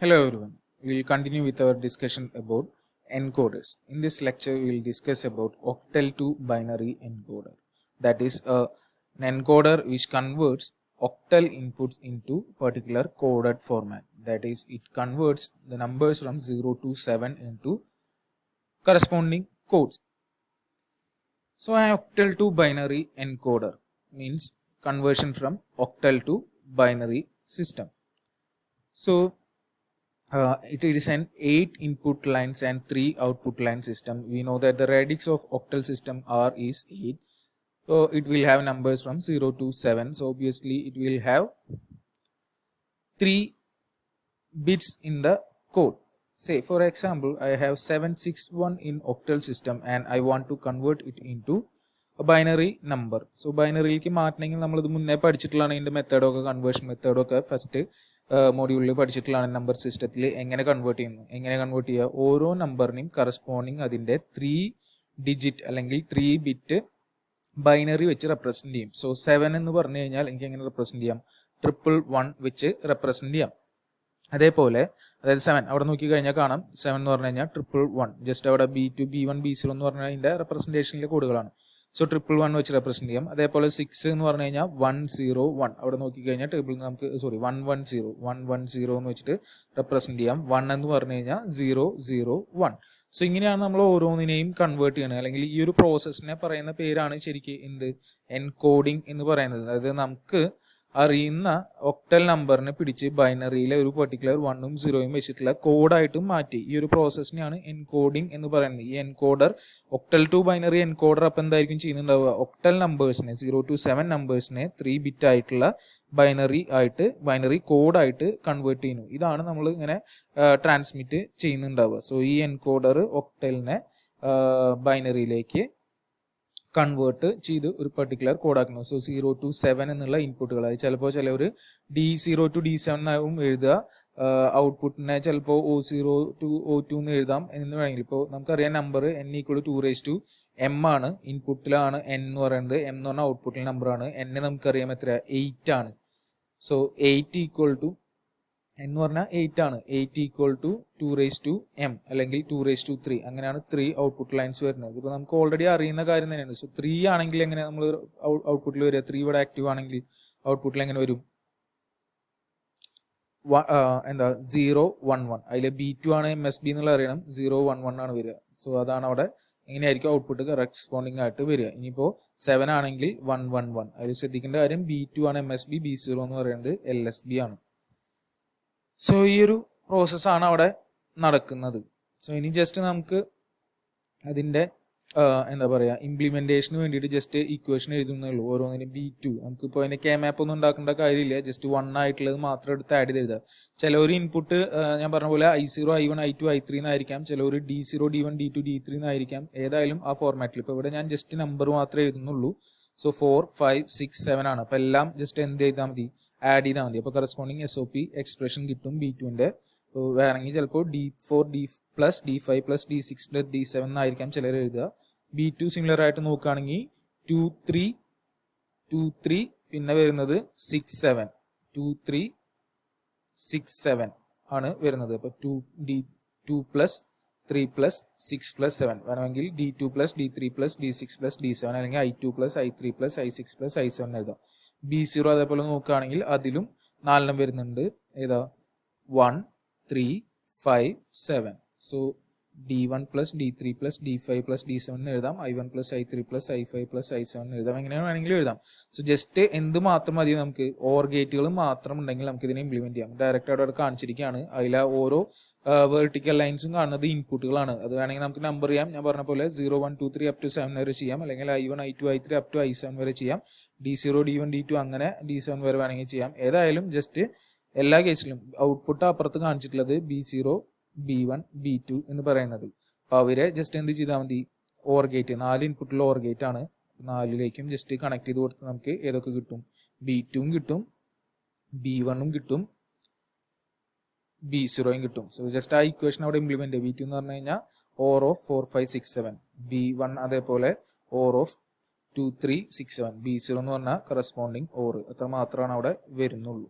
Hello everyone, we will continue with our discussion about encoders. In this lecture, we will discuss about octal to binary encoder. That is an encoder which converts octal inputs into particular coded format. That is, it converts the numbers from 0 to 7 into corresponding codes. So an octal to binary encoder means conversion from octal to binary system. So it is an 8 input lines and 3 output line system. We know that the radix of octal system R is 8. So it will have numbers from 0 to 7. So obviously it will have 3 bits in the code. Say for example, I have 761 in octal system and I want to convert it into a binary number. So binary ki maatnengil nammal idu munne padichittullana inde method okke conversion method okke first മോഡ്യൂളിൽ പഠിച്ചിട്ടുള്ളതാണ് number സിസ്റ്റത്തിൽ എങ്ങനെ convert ചെയ്യുക ഓരോ നമ്പറിനും corresponding അതിൻ്റെ 3 digit അല്ലെങ്കിൽ 3 bit binary വെച്ച് represent ചെയ്യും. So 7 എന്ന് പറഞ്ഞു കഴിഞ്ഞാൽ എനിക്ക് എങ്ങനെ റെപ്രസെന്റ് ചെയ്യാം? 111 വെച്ച് റെപ്രസെന്റ് ചെയ്യാം. അതേപോലെ അതായത് 7 അവിടെ നോക്കി കഴിഞ്ഞാൽ കാണാം 7 എന്ന് പറഞ്ഞു കഴിഞ്ഞാൽ 111 ജസ്റ്റ് അവിടെ B2 B1 B0 എന്ന് പറഞ്ഞാൽ അതിൻ്റെ റെപ്രസെന്റേഷനിലെ കോഡുകളാണ്. സോ 111 വെച്ച് റെപ്രസെന്റ് ചെയ്യാം. അതേപോലെ 6 എന്ന് പറഞ്ഞു കഴിഞ്ഞാൽ 101 അവിടെ നോക്കിക്കഴിഞ്ഞാൽ ടേബിളിൽ നമുക്ക് 110 എന്ന് വെച്ചിട്ട് റെപ്രസെന്റ് ചെയ്യാം. 1 എന്ന് പറഞ്ഞു കഴിഞ്ഞാൽ 001. സോ ഇങ്ങനെയാണ് നമ്മൾ ഓരോന്നിനെയും കൺവേർട്ട് ചെയ്യണത്. അല്ലെങ്കിൽ ഈ ഒരു പ്രോസസ്സിനെ പറയുന്ന പേരാണ് ശരിക്കും എൻകോഡിങ് എന്ന് പറയുന്നത്. അതായത് നമുക്ക് അറിയുന്ന ഒക്ടൽ നമ്പറിനെ പിടിച്ച് ബൈനറിയിലെ ഒരു പെർട്ടിക്കുലർ 1ഉം 0ഉം വെച്ചിട്ടുള്ള കോഡായിട്ടും മാറ്റി ഈ ഒരു പ്രോസസ്സിനെയാണ് എൻകോഡിങ് എന്ന് പറയുന്നത്. ഈ encoder octal to binary encoder അപ്പം എന്തായിരിക്കും ചെയ്യുന്നുണ്ടാവുക? ഒക്ടൽ നമ്പേഴ്സിനെ 0 to 7 നമ്പേഴ്സിനെ 3 ബിറ്റ് ആയിട്ടുള്ള ബൈനറി കോഡായിട്ട് കൺവേർട്ട് ചെയ്യുന്നു. ഇതാണ് നമ്മൾ ഇങ്ങനെ ട്രാൻസ്മിറ്റ് ചെയ്യുന്നുണ്ടാവുക. സോ ഈ എൻകോഡർ ഒക്ടലിനെ ബൈനറിയിലേക്ക് കൺവേർട്ട് ചെയ്ത് ഒരു പെർട്ടിക്കുലർ കോഡാക്കണം. സോ 0 to 7 എന്നുള്ള ഇൻപുട്ടുകൾ ചിലപ്പോൾ ചിലവർ D0 to D7 ആവും എഴുതുക. ഔട്ട്പുട്ടിനെ ചിലപ്പോൾ O0 to O2 എന്ന് എഴുതാം എന്ന് വേണമെങ്കിൽ. ഇപ്പോൾ നമുക്കറിയാം നമ്പർ n = 2m ആണ്. ഇൻപുട്ടിലാണ് n എന്ന് പറയുന്നത്. m എന്ന് പറഞ്ഞാൽ ഔട്ട്പുട്ടിലെ നമ്പറാണ്. n നമുക്കറിയാം എത്ര 8 ആണ്. സോ 8 = എന്ന് പറഞ്ഞാൽ 8 ആണ്. 8 = 2m അല്ലെങ്കിൽ 2 3 അങ്ങനെയാണ് 3 ഔട്ട്പുട്ട് ലൈൻസ് വരുന്നത്. ഇപ്പോൾ നമുക്ക് ഓൾറെഡി അറിയുന്ന കാര്യം തന്നെയാണ്. സോ 3 ആണെങ്കിൽ എങ്ങനെ നമ്മൾ ഔട്ട്പുട്ടിൽ വരിക? 3 ഇവിടെ ആക്റ്റീവ് ആണെങ്കിൽ ഔട്ട്പുട്ടിൽ എങ്ങനെ വരും? 011 അതിൽ B2 ആണ് MSB എന്നുള്ള അറിയണം. 011 ആണ് വരിക. സോ അതാണ് അവിടെ എങ്ങനെയായിരിക്കും ഔട്ട്പുട്ട് കറസ്പോണ്ടിങ് ആയിട്ട് വരിക. ഇനിയിപ്പോൾ 7 ആണെങ്കിൽ 111 അതിൽ ശ്രദ്ധിക്കേണ്ട കാര്യം B2 ആണ് MSB, B0 എന്ന് പറയുന്നത് LSB ആണ്. സോ ഈ ഒരു പ്രോസസ്സാണ് അവിടെ നടക്കുന്നത്. സോ ഇനി ജസ്റ്റ് നമുക്ക് അതിൻ്റെ എന്താ പറയുക ഇംപ്ലിമെൻറ്റേഷന് വേണ്ടിയിട്ട് ജസ്റ്റ് ഇക്വേഷൻ എഴുതുന്നേ ഉള്ളൂ. ഓരോന്നിനും B2 നമുക്കിപ്പോൾ അതിൻ്റെ മാപ്പ് ഒന്നും ഉണ്ടാക്കേണ്ട കാര്യമില്ല. ജസ്റ്റ് 1 ആയിട്ടുള്ളത് മാത്രം എടുത്ത് ആഡ് ചെയ്ത് എഴുതുക. ചിലവർ ഇൻപുട്ട് ഞാൻ പറഞ്ഞ പോലെ I0, I1, I2, I3 എന്നായിരിക്കാം. ചിലവർ D0, D1, D2, D3 എന്നായിരിക്കാം. ഏതായാലും ആ ഫോർമാറ്റിൽ ഇപ്പോൾ ഇവിടെ ഞാൻ ജസ്റ്റ് നമ്പർ മാത്രമേ എഴുതുന്നുള്ളൂ. സോ 4, 5, 6, 7 ആണ്. അപ്പോൾ എല്ലാം ജസ്റ്റ് എന്ത് ചെയ്താൽ മതി? ആഡ് ചെയ്താൽ മതി. അപ്പോൾ കറസ്പോണ്ടിങ് SOP എക്സ്പ്രഷൻ കിട്ടും B2ൻ്റെ. വേണമെങ്കിൽ ചിലപ്പോൾ D4, D+, D5 + D6 + D7 എന്നായിരിക്കാം ചിലർ എഴുതുക. B2 സിമിലർ ആയിട്ട് നോക്കുകയാണെങ്കിൽ 2, 3 പിന്നെ വരുന്നത് 6, 7 2, 3, 6, 7 ആണ് വരുന്നത്. അപ്പോൾ 2 + 3 + 6 + 7 വേണമെങ്കിൽ D2 + D3 + D6 + D7 അല്ലെങ്കിൽ I2 + I3 + I6 + I7 എഴുതാം. B0 അതേപോലെ നോക്കുകയാണെങ്കിൽ അതിലും 4 വരുന്നുണ്ട്. ഏതാ? 1, 3, 5, 7. So D1 + D3 + D5 + D7 എഴുതാം. I1 + I3 + I5 + I7 എഴുതാം. എങ്ങനെയാണ് വേണമെങ്കിലും എഴുതാം. സോ ജസ്റ്റ് എന്ത് മാത്രം മതി നമുക്ക്? ഓർ ഗേറ്റുകൾ മാത്രം ഉണ്ടെങ്കിൽ നമുക്ക് ഇതിനെ ഇംപ്ലിമെന്റ് ചെയ്യാം. ഡയറക്റ്റ് അവിടെ കാണിച്ചിരിക്കുകയാണ്. അതിൽ ഓരോ വെർട്ടിക്കൽ ലൈൻസും കാണുന്നത് ഇൻപുട്ടുകളാണ്. അത് വേണമെങ്കിൽ നമുക്ക് നമ്പർ ചെയ്യാം. ഞാൻ പറഞ്ഞ പോലെ 0, 1, 2, 3 up to 7 വരെ ചെയ്യാം. അല്ലെങ്കിൽ I1, I2, I3 up to I7 വരെ ചെയ്യാം. D0, D1, D2 അങ്ങനെ D7 വരെ വേണമെങ്കിൽ ചെയ്യാം. ഏതായാലും ജസ്റ്റ് എല്ലാ കേസിലും ഔട്ട്പുട്ട് അപ്പുറത്ത് കാണിച്ചിട്ടുള്ളത് B0, B1, B2 എന്ന് പറയുന്നത്. അപ്പോൾ അവരെ ജസ്റ്റ് എന്ത് ചെയ്താൽ മതി? ഓർ ഗേറ്റ് 4 ഇൻപുട്ടിലുള്ള ഓർ ഗേറ്റ് ആണ്. 4ലേക്കും ജസ്റ്റ് കണക്ട് ചെയ്ത് കൊടുത്ത് നമുക്ക് ഏതൊക്കെ കിട്ടും? B2ഉം കിട്ടും, B1ഉം കിട്ടും, B0യും കിട്ടും. സോ ജസ്റ്റ് ആ ഇക്വേഷൻ അവിടെ ഇംപ്ലിമെന്റ് ചെയ്യും. B2 എന്ന് പറഞ്ഞു കഴിഞ്ഞാൽ ഓർ ഓഫ് 4, 5, 6, 7. B1 അതേപോലെ ഓർ ഓഫ് 2, 3, 6, 7. B0 എന്ന് പറഞ്ഞാൽ കറസ്പോണ്ടിങ് ഓർ. അത്ര മാത്രമാണ് അവിടെ വരുന്നുള്ളൂ.